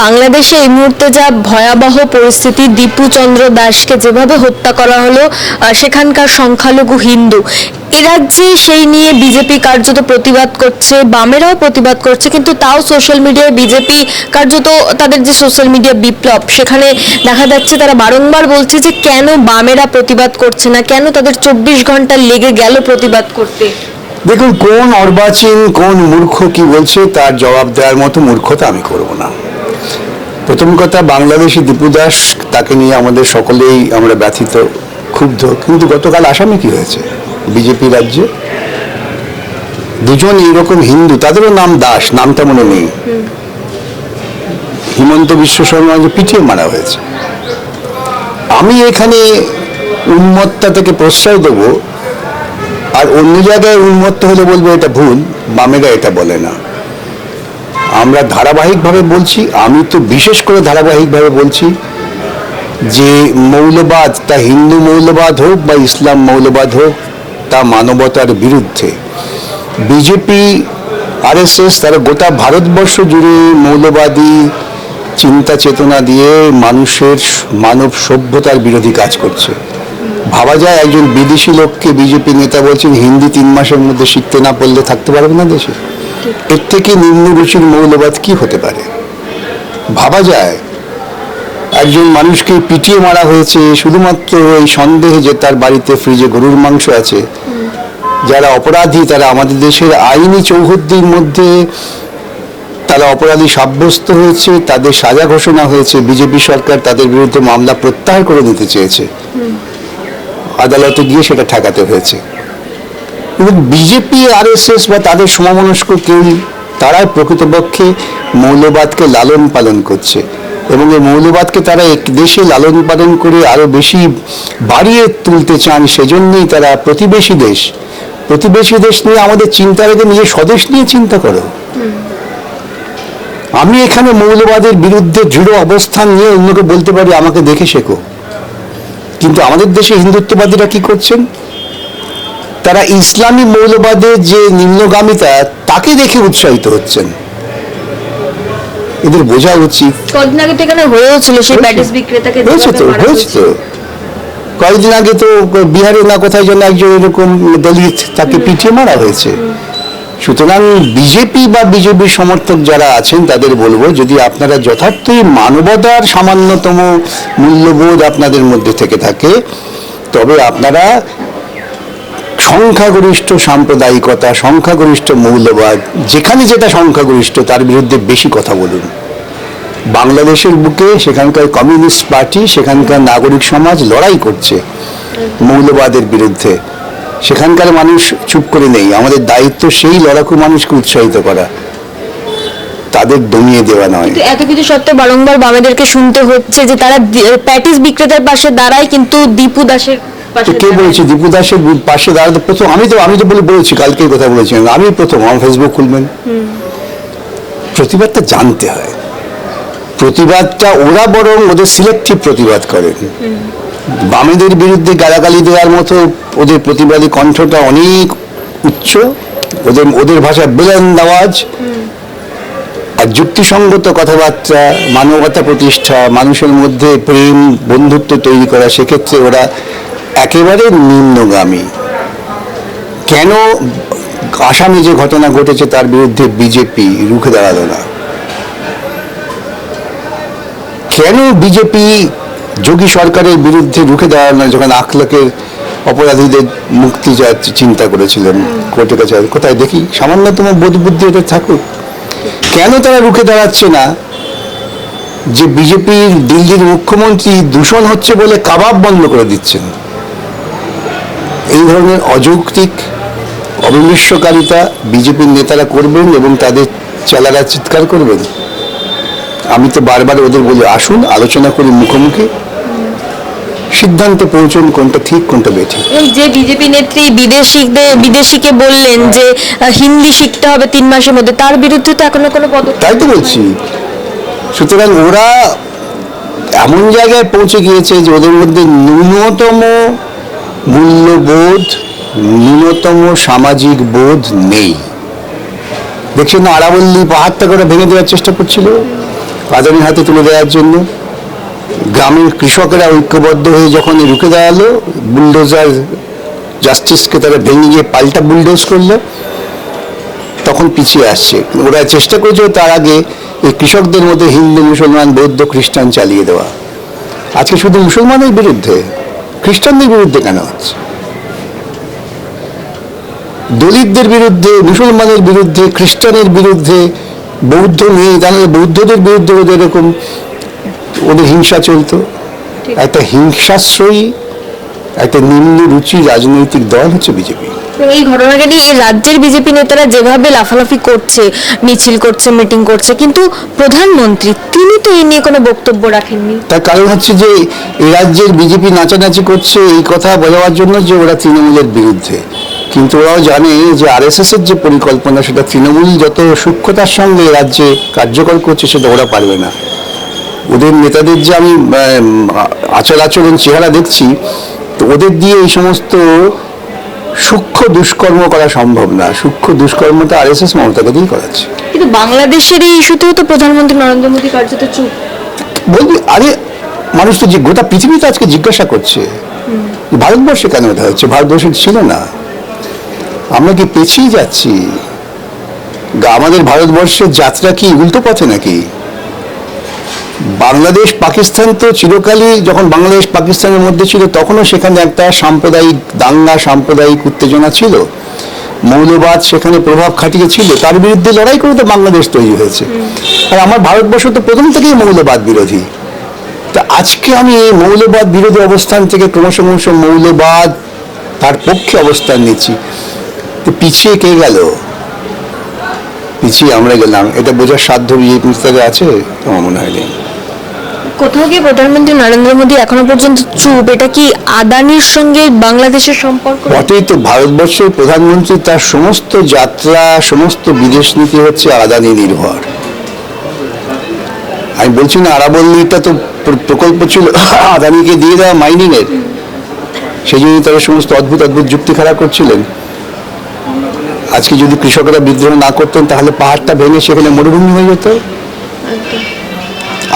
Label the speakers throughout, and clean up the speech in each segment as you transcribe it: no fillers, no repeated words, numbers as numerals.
Speaker 1: বাংলাদেশে এই মুহূর্তে যা ভয়াবহ পরিস্থিতি, দীপু চন্দ্র দাসকে যেভাবে হত্যা করা হলো, সেখানকার সংখ্যালঘু হিন্দু, এ রাজ্যে সেই নিয়ে বিজেপি কার্যত প্রতিবাদ করছে, বামেরাও প্রতিবাদ করছে, কিন্তু তাও সোশ্যাল মিডিয়ায় বিজেপি কার্যত তাদের যে সোশ্যাল মিডিয়া বিপ্লব, সেখানে দেখা যাচ্ছে তারা বারংবার বলছে যে কেন বামেরা প্রতিবাদ করছে না, কেন তাদের 24 ঘন্টা লেগে গেল প্রতিবাদ করতে।
Speaker 2: দেখুন, কোন অর্বাচীন কোন মূর্খ কি বলছে তার জবাব দেওয়ার মতো মূর্খতা আমি করব না। প্রথম কথা, বাংলাদেশি দীপু দাস, তাকে নিয়ে আমাদের সকলেই আমরা ব্যথিত, ক্ষুব্ধ। কিন্তু গতকাল আসামে কি হয়েছে? বিজেপি রাজ্যে দুজন এইরকম হিন্দু, তাদেরও নাম দাস, নামটা মনে নেই, হিমন্ত বিশ্ব শর্মাকে পিটিয়ে মারা হয়েছে। আমি এখানে উন্মত্তা থেকে প্রশ্রয় দেবো, আর অন্য জায়গায় উন্মত্ত হলে বলবো এটা ভুল, বামেরা এটা বলে না। আমরা ধারাবাহিকভাবে বলছি, আমি তো বিশেষ করে ধারাবাহিকভাবে বলছি যে মৌলবাদ, তা হিন্দু মৌলবাদ হোক বা ইসলাম মৌলবাদ হোক, তা মানবতার বিরুদ্ধে। বিজেপি, আরএসএস তারা গোটা ভারতবর্ষ জুড়ে মৌলবাদী চিন্তা চেতনা দিয়ে মানুষের মানব সভ্যতার বিরোধী কাজ করছে। ভাবা যায় একজন বিদেশি লোককে বিজেপি নেতা বলছেন হিন্দি 3 মাসের মধ্যে শিখতে না পারলে থাকতে পারবে না দেশে। এর থেকে নিম্ন রুচির মৌলবাদ কি হতে পারে? ভাবা যায় একজন মানুষকে পিটিয়ে মারা হয়েছে শুধুমাত্র এই সন্দেহে যে তার বাড়িতে ফ্রিজে গরুর মাংস আছে। যারা অপরাধী তারা আমাদের দেশের আইনি চৌহদ্দির মধ্যে তারা অপরাধী সাব্যস্ত হয়েছে, তাদের সাজা ঘোষণা হয়েছে। বিজেপি সরকার তাদের বিরুদ্ধে মামলা প্রত্যাহার করে নিতে চেয়েছে, আদালতে গিয়ে সেটা ঠেকাতে হয়েছে। কিন্তু বিজেপি, আরএসএস বা তাদের সমমনস্ক কেউ, তারাই প্রকৃতপক্ষে মৌলবাদকে লালন পালন করছে, এবং এই মৌলবাদকে তারা এক দেশে লালন পালন করে আরো বেশি বাড়িয়ে তুলতে চান। সেজন্যই তারা প্রতিবেশী দেশ নিয়ে আমাদের চিন্তার আগে নিজের স্বদেশ নিয়ে চিন্তা করো। আমি এখানে মৌলবাদের বিরুদ্ধে দৃঢ় অবস্থান নিয়ে অন্যকে বলতে পারি আমাকে দেখে শেখো, কিন্তু আমাদের দেশে হিন্দুত্ববাদীরা কি করছেন? তারা ইসলামী মৌলবাদের যে নিম্নগামিতা তাকে দেখে উৎসাহিত হচ্ছেন। এদের বোঝা উচিত।
Speaker 1: কয়েকদিন আগে তো এখানে হয়েছিল সেই প্যাটিস বিক্রেতাকে
Speaker 2: হয়েছে তো কয়েকদিন আগে তো বিহারে না কোথায় যেন একজন এরকম দলিত, তাকে পিটিয়ে মারা হয়েছে। সুতরাং বিজেপি বা বিজেপির সমর্থক যারা আছেন তাদের বলবো, যদি আপনারা যথার্থই মানবতার সামান্যতম মূল্যবোধ আপনাদের মধ্যে থেকে থাকে, তবে আপনারা সংখ্যাগরিষ্ঠ সাম্প্রদায়িকতা, সংখ্যাগরিষ্ঠ মৌলবাদ, যেখানে যেটা সংখ্যাগরিষ্ঠ তার বিরুদ্ধে বেশি কথা বলুন। বাংলাদেশের বুকে সেখানকার কমিউনিস্ট পার্টি, সেখানকার নাগরিক সমাজ লড়াই করছে মৌলবাদের বিরুদ্ধে। সেখানকার মানুষ চুপ করে নেই। আমাদের দায়িত্ব সেই লড়াকু মানুষকে উৎসাহিত করা, তাদের দমিয়ে দেওয়া নয়।
Speaker 1: এত কিছু সত্ত্বেও বারংবার বামেদেরকে শুনতে হচ্ছে যে তারা প্যাটিস বিক্রেতার পাশে দাঁড়ায়, কিন্তু দীপু দাসের
Speaker 2: কে বলেছে দীপু দাসের পাশে দাঁড়াতে? প্রথম আমি তো বলেছি, কালকে কথা বলেছি, আমি প্রথম আমার ফেসবুক খুলবেন। প্রতিবাদটা জানতে হয়, প্রতিবাদটা ওরা বরং ওদের সিলেক্টিভ প্রতিবাদ করেন। বামেদের বিরুদ্ধে গালাগালি দেওয়ার মতো ওদের প্রতিবাদী কণ্ঠটা অনেক উচ্চ, ওদের ভাষা বুলন্দ আওয়াজ, আর যুক্তিসঙ্গত কথাবার্তা, মানবতা প্রতিষ্ঠা, মানুষের মধ্যে প্রেম বন্ধুত্ব তৈরি করা, সেক্ষেত্রে ওরা একেবারে নিম্নগামী। কেন আসামে যে ঘটনা ঘটেছে তার বিরুদ্ধে বিজেপি রুখে দাঁড়ালো না? কেন বিজেপি যোগী সরকারের বিরুদ্ধে রুখে দাঁড়ালো না যখন আখলাকের অপরাধীদের মুক্তি চিন্তা করেছিলেন কোর্টের কাছে? কোথায় দেখি সামান্যতম বোধ বুদ্ধি এদের থাকুক। কেন তারা রুখে দাঁড়াচ্ছে না যে বিজেপির দিল্লির মুখ্যমন্ত্রী দূষণ হচ্ছে বলে কাবাব বন্ধ করে দিচ্ছেন? এই ধরনের অযৌক্তিক অবিমৃষ্যকারিতা বিজেপির নেতারা করবেন এবং তাদের চেলারা চিৎকার করবেন। আমি তো বারবার ওদের বলি, আসুন আলোচনা করি মুখোমুখি, সিদ্ধান্তে পৌঁছুন কোনটা ঠিক কোনটা বেঠিক।
Speaker 1: যে বিজেপি নেত্রী বিদেশিকে বললেন যে হিন্দি শিখতে হবে 3 মাসের মধ্যে, তার বিরুদ্ধে তো এখনো কোনো পদক্ষেপ,
Speaker 2: তাই তো বলছি। সুতরাং ওরা এমন জায়গায় পৌঁছে গিয়েছে যে ওদের মধ্যে ন্যূনতম মূল্যবোধ, ন্যূনতম সামাজিক বোধ নেই। দেখছেন না, আরাবল্লী পাহাড়টা করে ভেঙে দেওয়ার চেষ্টা করছিল, আদানির হাতে তুলে দেওয়ার জন্য। গ্রামের কৃষকেরা ঐক্যবদ্ধ হয়ে যখন রুখে দাঁড়ালো, বুলডোজার জাস্টিসকে তারা ভেঙে গিয়ে পাল্টা বুলডোজ করলো, তখন পিছিয়ে আসছে। ওরা চেষ্টা করেছে তার আগে এই কৃষকদের মধ্যে হিন্দু, মুসলমান, বৌদ্ধ, খ্রিস্টান চালিয়ে দেওয়া। আজকে শুধু মুসলমানের বিরুদ্ধে, খ্রিস্টানদের বিরুদ্ধে কেন হচ্ছে? দলিতদের বিরুদ্ধে, মুসলমানের বিরুদ্ধে, খ্রিস্টানের বিরুদ্ধে, বৌদ্ধ মেয়ে জানলে বৌদ্ধদের বিরুদ্ধে ওদের এরকম ওদের হিংসা চলতো। একটা হিংসাশ্রয়ী, একটা নিম্ন রুচি রাজনৈতিক দল হচ্ছে বিজেপি।
Speaker 1: এই ঘটনাকে নিয়ে এই রাজ্যের বিজেপি নেতারা যেভাবে লাফালাফি করছে, মিছিল করছে, মিটিং করছে, কিন্তু প্রধানমন্ত্রী তিনি তো এই নিয়ে কোনো বক্তব্য রাখেননি।
Speaker 2: তার কারণ হচ্ছে যে এই রাজ্যের বিজেপি নাচানাচি করছে এই কথা বোঝাবার জন্য যে ওরা তৃণমূলের বিরুদ্ধে, কিন্তু ওরাও জানে যে আরএসএস এর যে পরিকল্পনা সেটা তৃণমূল যত সূক্ষ্মতার সঙ্গে রাজ্যে কার্যকর করছে সেটা ওরা পারবে না। ওদের নেতাদের যে আমি আচার আচরণ চেহারা দেখছি, তো ওদের দিয়ে এই সমস্ত সূক্ষ্ম দুষ্কর্ম করা সম্ভব না। সূক্ষ্ম দুষ্কর্মটা আরএসএস মমতাকে দিয়েই করাচ্ছে।
Speaker 1: কিন্তু বাংলাদেশের এই ইস্যুতেও তো প্রধানমন্ত্রী নরেন্দ্র মোদী কার্যত চুপ।
Speaker 2: বলবি আরে মানুষ তো যে গোটা পৃথিবীতে আজকে জিজ্ঞাসা করছে ভারতবর্ষে কেন এটা হচ্ছে? ভারতবর্ষে ছিল না, আমরা কি পেছিয়ে যাচ্ছি? আমাদের ভারতবর্ষের যাত্রা কি উল্টো পথে নাকি? বাংলাদেশ পাকিস্তান তো চিরকালই, যখন বাংলাদেশ পাকিস্তানের মধ্যে ছিল তখনও সেখানে একটা সাম্প্রদায়িক দাঙ্গা, সাম্প্রদায়িক উত্তেজনা ছিল, মৌলবাদ সেখানে প্রভাব খাটিয়েছিল, তার বিরুদ্ধে লড়াই করে তো বাংলাদেশ তৈরি হয়েছে। আর আমার ভারতবর্ষ তো প্রথম থেকেই মৌলবাদ বিরোধী। তা আজকে আমি এই মৌলবাদ বিরোধী অবস্থান থেকে ক্রমশ মৌলবাদ তার পক্ষে অবস্থান নিচ্ছি, তো পিছিয়ে কে গেল? পিছিয়ে আমরা গেলাম, এটা বোঝার সাধ্য বিজেপি নেতাদের আছে? আমার মনে হয় নেই।
Speaker 1: কোথাও গিয়ে প্রধানমন্ত্রী নরেন্দ্র মোদী এখনো পর্যন্ত চুপ, এটা কি আদানির সঙ্গে বাংলাদেশের সম্পর্ক?
Speaker 2: বটেই তো, ভারতবর্ষের প্রধানমন্ত্রী তার সমস্ত যাত্রা, সমস্ত বিদেশ নীতি হচ্ছে আদানি নির্ভর। আমি বলছি না আরাবল্লীটা তো প্রকল্প ছিল আদানিকে দিয়ে দেওয়া মাইনিং এর, সেই জন্য তারা সমস্ত অদ্ভুত অদ্ভুত যুক্তি খাড়া করছিলেন। আজকে যদি কৃষকরা বিদ্রোহ না করতেন তাহলে পাহাড়টা ভেঙে সেখানে মরুভূমি হয়ে যেত,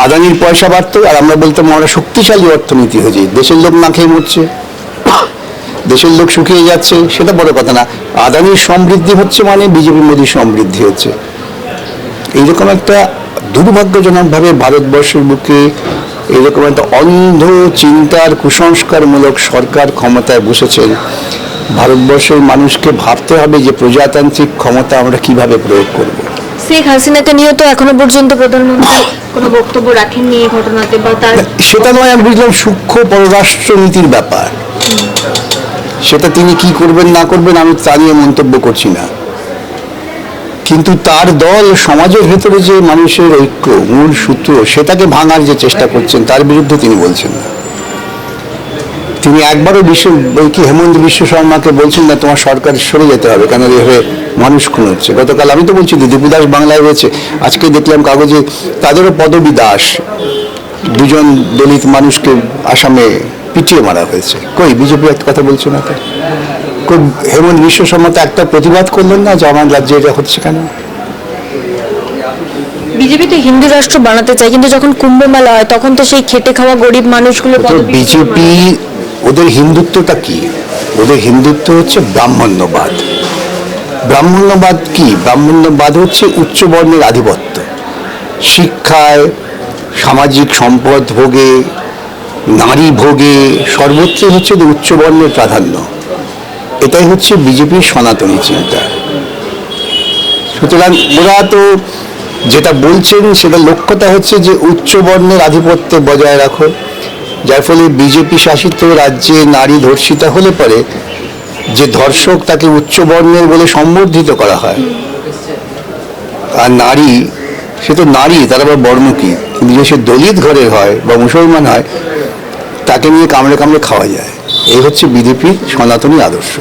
Speaker 2: আদানির পয়সা বাড়তো, আর আমরা বলতাম আমরা শক্তিশালী অর্থনীতি হয়ে যাই। দেশের লোক না খেয়ে মরছে, দেশের লোক শুকিয়ে যাচ্ছে, সেটা বড় কথা না। আদানির সমৃদ্ধি হচ্ছে মানে বিজেপি মোদীর সমৃদ্ধি হচ্ছে। এইরকম একটা দুর্ভাগ্যজনকভাবে ভারতবর্ষের বুকে এরকম একটা অন্ধ চিন্তার কুসংস্কারমূলক সরকার ক্ষমতায় বসেছেন। ভারতবর্ষের মানুষকে ভাবতে হবে যে প্রজাতান্ত্রিক ক্ষমতা আমরা কিভাবে প্রয়োগ করব।
Speaker 1: শেখ হাসিনাকে নিয়ে তো এখনো পর্যন্ত প্রধানমন্ত্রী কোনো বক্তব্য রাখেননি এই ঘটনাতে, বা তার
Speaker 2: সেটা নয়, আমি বুঝলাম সূক্ষ্ম পররাষ্ট্রনীতির ব্যাপার, সেটা তিনি কি করবেন না করবেন আমি তা নিয়ে মন্তব্য করছি না। কিন্তু তার দল সমাজের ভেতরে যে মানুষের ঐক্য, মূল সূত্র, সেটাকে ভাঙার যে চেষ্টা করছেন তার বিরুদ্ধে তিনি বলছেন না। তিনি একবারও হেমন্ত বিশ্ব শর্মাকে বলছেন না তোমার সরকার সরে যেতে হবে, কেন এভাবে মানুষ খুন হচ্ছে। গতকাল আমি তো বলছি দীপু দাস বাংলায় রয়েছে, আজকে দেখলাম কাগজে তাদেরও পদবী দাস, দুজন দলিত মানুষকে আসামে পিটিয়ে মারা হয়েছে। কই বিজেপি একটা কথা বলছে না? কই হেমন্ত বিশ্ব শর্মা তো একটা প্রতিবাদ করলেন না যে আমার রাজ্যে এটা হচ্ছে কেন?
Speaker 1: বিজেপি তো হিন্দু রাষ্ট্র বানাতে চায়, কিন্তু যখন কুম্ভ মেলা হয় তখন তো সেই খেটে খাওয়া গরিব মানুষগুলো
Speaker 2: বিজেপি, ওদের হিন্দুত্বটা কি? ওদের হিন্দুত্ব হচ্ছে ব্রাহ্মণ্যবাদ। ব্রাহ্মণ্যবাদ কি? ব্রাহ্মণ্যবাদ হচ্ছে উচ্চ বর্ণের আধিপত্য, শিক্ষায়, সামাজিক সম্পদ ভোগে, নারী ভোগে, সর্বত্র হচ্ছে উচ্চ বর্ণের প্রাধান্য। এটাই হচ্ছে বিজেপির সনাতনী চিন্তা। সুতরাং ওরা তো যেটা বলছেন সেটা লক্ষ্যটা হচ্ছে যে উচ্চ বর্ণের আধিপত্য বজায় রাখো, যার ফলে বিজেপি শাসিত রাজ্যে নারী ধর্ষিতা হলে পরে যে ধর্ষক তাকে উচ্চ বর্ণের বলে সম্বর্ধিত করা হয়, আর নারী, সে তো নারী, তার আবার বর্ণ কি, কিন্তু যে সে দলিত ঘরের হয় বা মুসলমান হয় তাকে নিয়ে কামড়ে কামড়ে খাওয়া যায়। এই হচ্ছে বিজেপির সনাতনী আদর্শ।